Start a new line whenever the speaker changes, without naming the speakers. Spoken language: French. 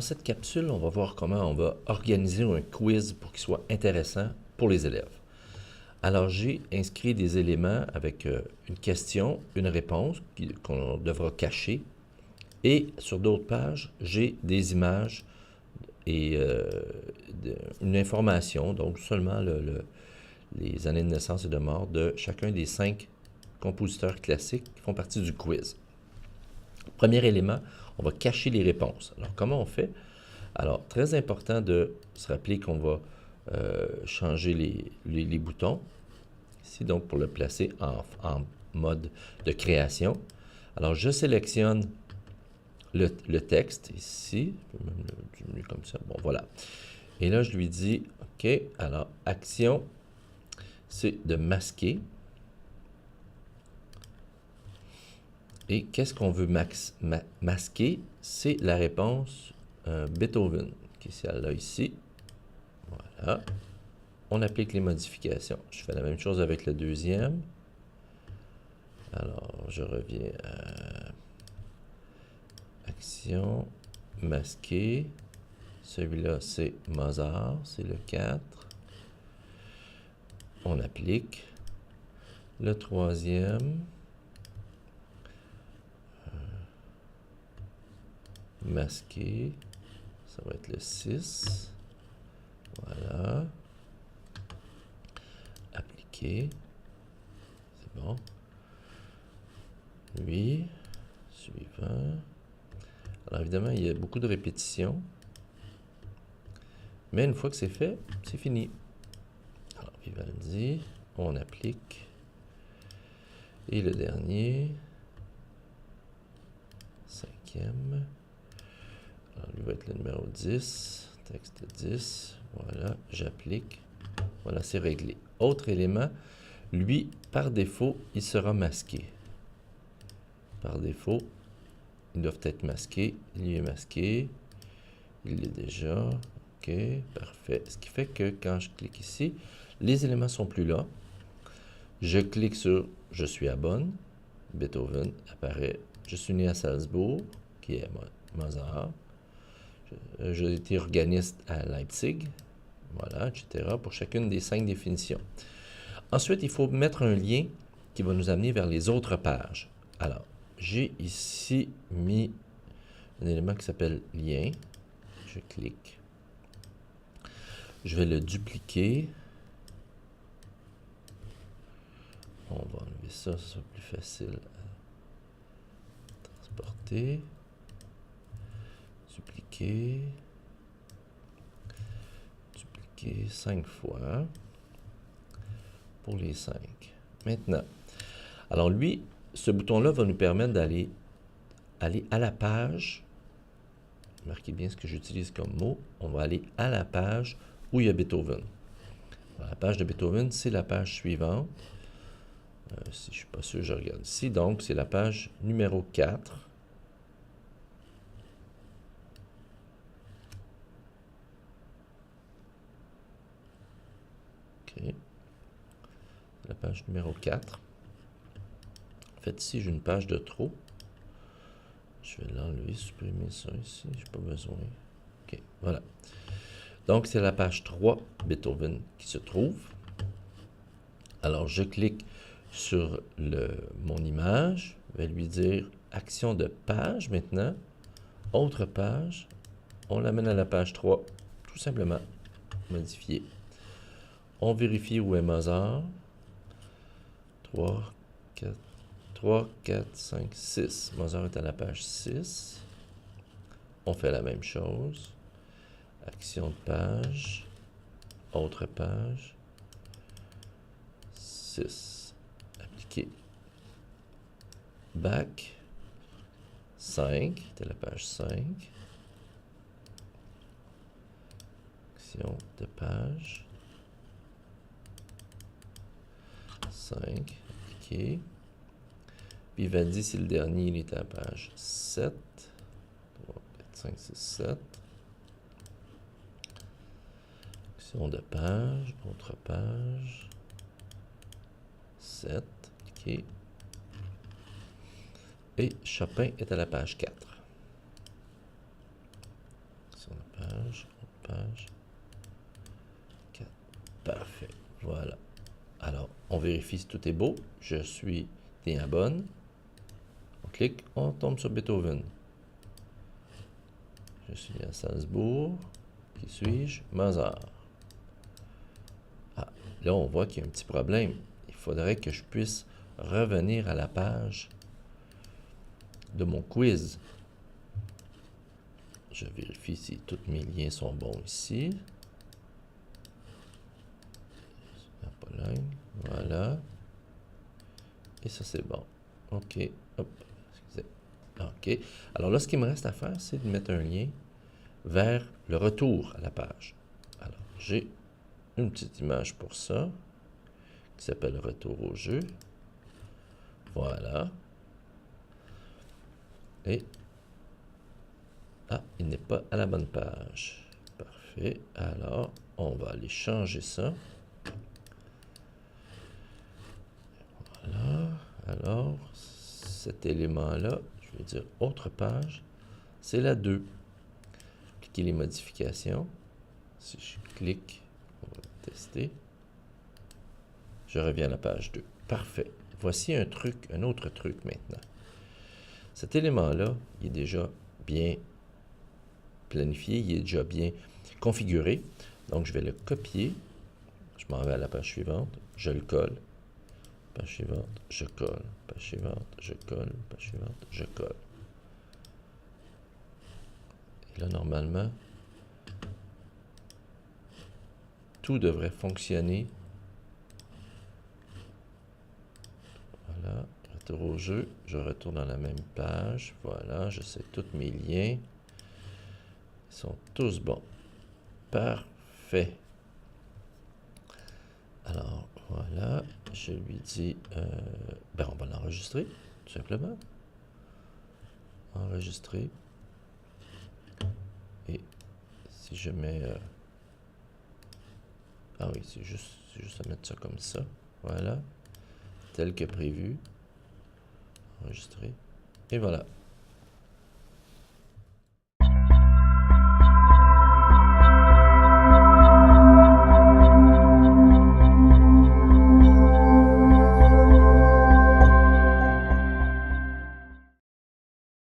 cette capsule, on va voir comment on va organiser un quiz pour qu'il soit intéressant pour les élèves. Alors, j'ai inscrit des éléments avec une question, une réponse qu'on devra cacher. Et sur d'autres pages, j'ai des images et une information, donc seulement les années de naissance et de mort de chacun des 5 compositeurs classiques qui font partie du quiz. Premier élément, on va cacher les réponses. Alors, comment on fait? Alors, très important de se rappeler qu'on va changer les boutons. Ici, donc, pour le placer en mode de création. Alors, je sélectionne le texte ici. Je peux même le diminuer comme ça. Bon, voilà. Et là, je lui dis, OK, alors, action, c'est de masquer. Et qu'est-ce qu'on veut masquer? C'est la réponse Beethoven, qui est celle-là ici. Voilà. On applique les modifications. Je fais la même chose avec le deuxième. Alors, je reviens à action, masquer. Celui-là, c'est Mozart, c'est le 4. On applique. Le troisième, masquer, ça va être le 6. Voilà. Appliquer. C'est bon. Lui, suivant. Alors évidemment, il y a beaucoup de répétitions. Mais une fois que c'est fait, c'est fini. Alors, Vivaldi, on applique. Et le dernier, 5e. Alors, lui va être le numéro 10. Texte 10. Voilà, j'applique. Voilà, c'est réglé. Autre élément, lui, par défaut, il sera masqué. Par défaut, ils doivent être masqués. Il est masqué. Il l'est déjà. OK, parfait. Ce qui fait que quand je clique ici, les éléments sont plus là. Je clique sur « Je suis à Bonn ». Beethoven apparaît. Je suis né à Salzbourg, qui est Mozart. J'ai été organiste à Leipzig. Voilà, etc. pour chacune des 5 définitions. Ensuite, il faut mettre un lien qui va nous amener vers les autres pages. Alors, j'ai ici mis un élément qui s'appelle « Lien ». Je clique. Je vais le dupliquer. On va enlever ça, ça sera plus facile à transporter. Dupliquer. Dupliquer 5 fois pour les 5. Maintenant, alors lui, ce bouton-là va nous permettre d'aller à la page. Marquez bien ce que j'utilise comme mot. On va aller à la page où il y a Beethoven. Alors, la page de Beethoven, c'est la page suivante. Si je ne suis pas sûr, je regarde ici. Donc, c'est la page numéro 4. OK. La page numéro 4. En fait, ici, j'ai une page de trop. Je vais l'enlever, supprimer ça ici. Je n'ai pas besoin. OK, voilà. Donc, c'est la page 3, Beethoven, qui se trouve. Alors, je clique sur mon image. Je vais lui dire action de page maintenant. Autre page. On l'amène à la page 3. Tout simplement. Modifier. On vérifie où est Mozart. 3, 4, 5, 6. Mozart est à la page 6. On fait la même chose. Action de page. Autre page. 6. Appliquer. Back. 5. C'est la page 5. Action de page. 5. Appliquer. Vivaldi, c'est le dernier, il est à la page 7. 3, 4, 5, 6, 7. Action de page, autre page. 7. OK. Et Chopin est à la page 4. page. 4. Parfait. Voilà. Alors, on vérifie si tout est beau. Je suis bien bonne. On clique, on tombe sur Beethoven. Je suis à Salzbourg. Qui suis-je? Mozart. Ah, là, on voit qu'il y a un petit problème. Il faudrait que je puisse revenir à la page de mon quiz. Je vérifie si tous mes liens sont bons ici. La Pologne, voilà. Et ça, c'est bon. OK. Hop. Excusez. OK. Alors là, ce qu'il me reste à faire, c'est de mettre un lien vers le retour à la page. Alors, j'ai une petite image pour ça, qui s'appelle Retour au jeu. Voilà. Et, il n'est pas à la bonne page. Parfait. Alors, on va aller changer ça. Voilà. Alors, cet élément-là, je vais dire autre page, c'est la 2. Cliquez les modifications. Si je clique, on va tester. Je reviens à la page 2. Parfait. Voici un autre truc maintenant. Cet élément-là, il est déjà bien planifié, il est déjà bien configuré. Donc, je vais le copier. Je m'en vais à la page suivante. Je le colle. Page suivante, je colle. Page suivante, je colle. Page suivante, je colle. Et là, normalement, tout devrait fonctionner. Voilà, retour au jeu. Je retourne dans la même page. Voilà, je sais tous mes liens. Ils sont tous bons. Parfait. Alors, voilà, je lui dis, on va l'enregistrer, tout simplement. Enregistrer. Et si je mets... ah oui, c'est juste à mettre ça comme ça. Voilà. Tel que prévu. Enregistrer. Et voilà.